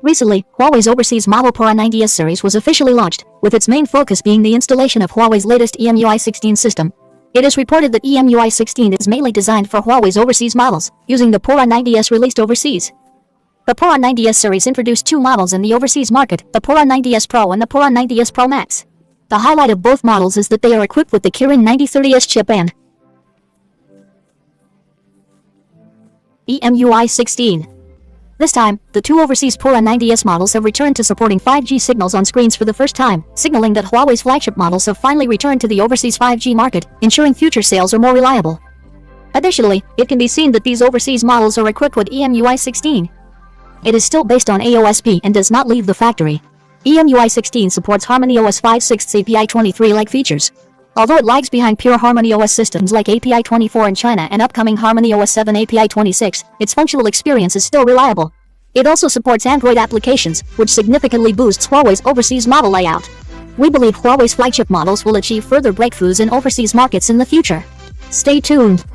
Recently, Huawei's overseas model Pura 90s series was officially launched, with its main focus being the installation of Huawei's latest EMUI 16 system. It is reported that EMUI 16 is mainly designed for Huawei's overseas models, using the Pura 90s released overseas. The Pura 90s series introduced two models in the overseas market, the Pura 90s Pro and the Pura 90s Pro Max. The highlight of both models is that they are equipped with the Kirin 9030S chip and EMUI 16. This time, the two overseas Pura 90s models have returned to supporting 5G signals on screens for the first time, signaling that Huawei's flagship models have finally returned to the overseas 5G market, ensuring future sales are more reliable. Additionally, it can be seen that these overseas models are equipped with EMUI 16. It is still based on AOSP and does not leave the factory. EMUI 16 supports HarmonyOS 5.6 API 23-like features. Although it lags behind pure HarmonyOS systems like API 24 in China and upcoming HarmonyOS 7 API 26, its functional experience is still reliable. It also supports Android applications, which significantly boosts Huawei's overseas model layout. We believe Huawei's flagship models will achieve further breakthroughs in overseas markets in the future. Stay tuned.